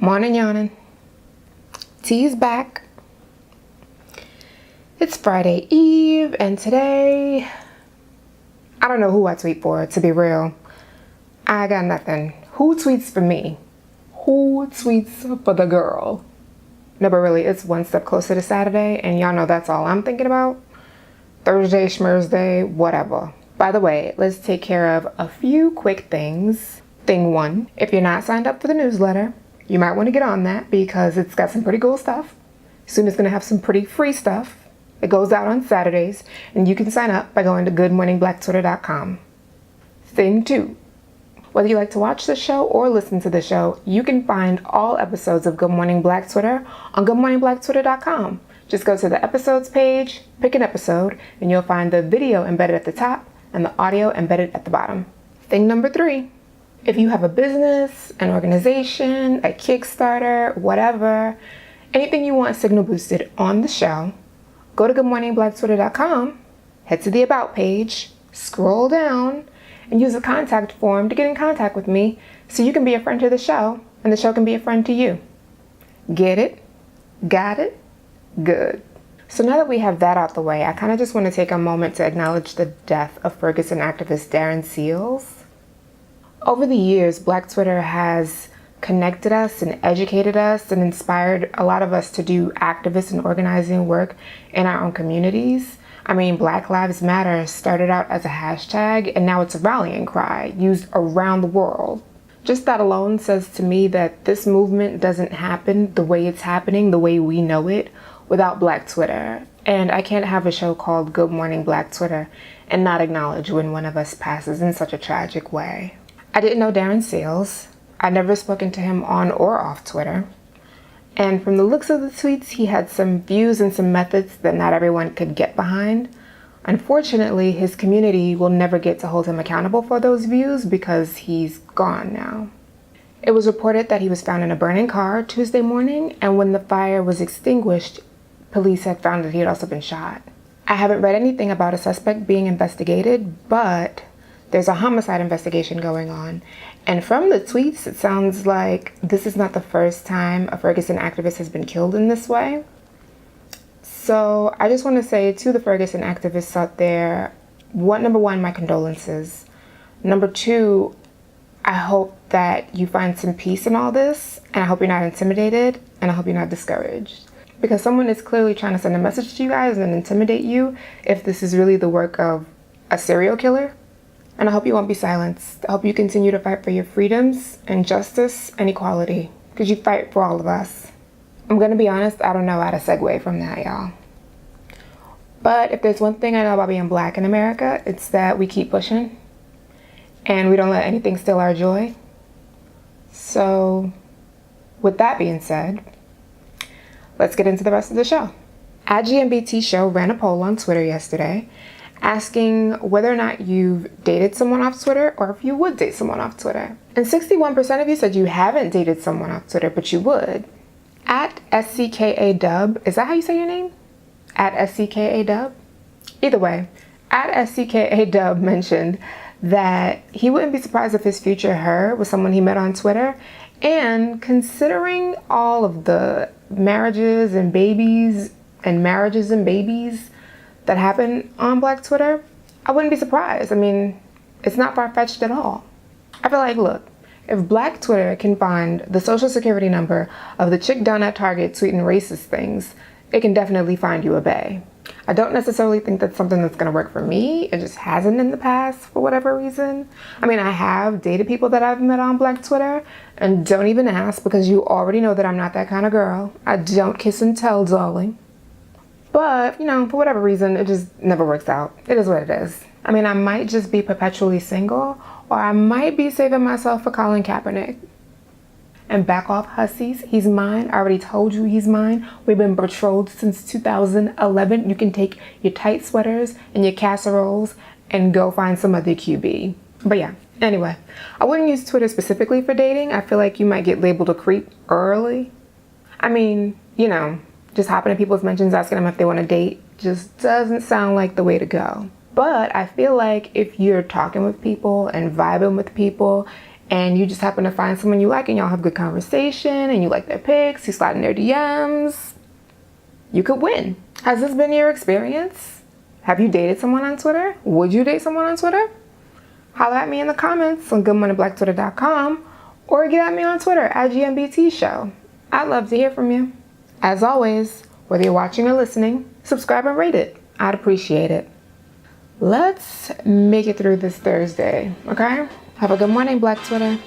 Morning yawning. T's back. It's Friday Eve, and today, I don't know who I tweet for, to be real. I got nothing. Who tweets for me? Who tweets for the girl? No, but really, it's one step closer to Saturday, and y'all know that's all I'm thinking about. Thursday, Schmersday, whatever. By the way, let's take care of a few quick things. Thing one, if you're not signed up for the newsletter, you might want to get on that because it's got some pretty cool stuff. Soon it's going to have some pretty free stuff. It goes out on Saturdays, and you can sign up by going to goodmorningblack.twitter.com. Thing two, whether you like to watch the show or listen to the show, you can find all episodes of Good Morning Black Twitter on goodmorningblack.twitter.com. Just go to the episodes page, pick an episode, and you'll find the video embedded at the top and the audio embedded at the bottom. Thing number three, if you have a business, an organization, a Kickstarter, whatever, anything you want signal boosted on the show, go to goodmorningblack.twitter.com, head to the About page, scroll down, and use the contact form to get in contact with me so you can be a friend to the show and the show can be a friend to you. Get it? Got it? Good. So now that we have that out the way, I kind of just want to take a moment to acknowledge the death of Ferguson activist Darren Seals. Over the years, Black Twitter has connected us and educated us and inspired a lot of us to do activist and organizing work in our own communities. I mean, Black Lives Matter started out as a hashtag and now it's a rallying cry used around the world. Just that alone says to me that this movement doesn't happen the way it's happening, the way we know it, without Black Twitter. And I can't have a show called Good Morning Black Twitter and not acknowledge when one of us passes in such a tragic way. I didn't know Darren Seals. I'd never spoken to him on or off Twitter. And from the looks of the tweets, he had some views and some methods that not everyone could get behind. Unfortunately, his community will never get to hold him accountable for those views because he's gone now. It was reported that he was found in a burning car Tuesday morning, and when the fire was extinguished, police had found that he had also been shot. I haven't read anything about a suspect being investigated, but there's a homicide investigation going on. And from the tweets, it sounds like this is not the first time a Ferguson activist has been killed in this way. So I just want to say to the Ferguson activists out there, number one, my condolences. Number two, I hope that you find some peace in all this, and I hope you're not intimidated, and I hope you're not discouraged. Because someone is clearly trying to send a message to you guys and intimidate you if this is really the work of a serial killer. And I hope you won't be silenced. I hope you continue to fight for your freedoms and justice and equality, because you fight for all of us. I'm gonna be honest, I don't know how to segue from that, y'all. But if there's one thing I know about being Black in America, it's that we keep pushing and we don't let anything steal our joy. So with that being said, let's get into the rest of the show. @GMBT Show ran a poll on Twitter yesterday asking whether or not you've dated someone off Twitter or if you would date someone off Twitter. And 61% of you said you haven't dated someone off Twitter, but you would. @SCKADub, is that how you say your name? @SCKADub? Either way, @SCKADub mentioned that he wouldn't be surprised if his future her was someone he met on Twitter. And considering all of the marriages and babies that happen on Black Twitter, I wouldn't be surprised. I mean, it's not far-fetched at all. I feel like, look, if Black Twitter can find the social security number of the chick down at Target tweeting racist things, it can definitely find you a bae. I don't necessarily think that's something that's gonna work for me. It just hasn't in the past for whatever reason. I mean, I have dated people that I've met on Black Twitter, and don't even ask because you already know that I'm not that kind of girl. I don't kiss and tell, darling. But, you know, for whatever reason, it just never works out. It is what it is. I mean, I might just be perpetually single, or I might be saving myself for Colin Kaepernick. And back off, hussies. He's mine. I already told you he's mine. We've been betrothed since 2011. You can take your tight sweaters and your casseroles and go find some other QB. But yeah, anyway, I wouldn't use Twitter specifically for dating. I feel like you might get labeled a creep early. I mean, you know, just hopping in people's mentions, asking them if they want to date just doesn't sound like the way to go. But I feel like if you're talking with people and vibing with people and you just happen to find someone you like and y'all have good conversation and you like their pics, you slide in their DMs, you could win. Has this been your experience? Have you dated someone on Twitter? Would you date someone on Twitter? Holler at me in the comments on goodmorningblecktwitter.com or get at me on Twitter at GMBT Show. I'd love to hear from you. As always, whether you're watching or listening, subscribe and rate it. I'd appreciate it. Let's make it through this Thursday, okay? Have a good morning, Black Twitter.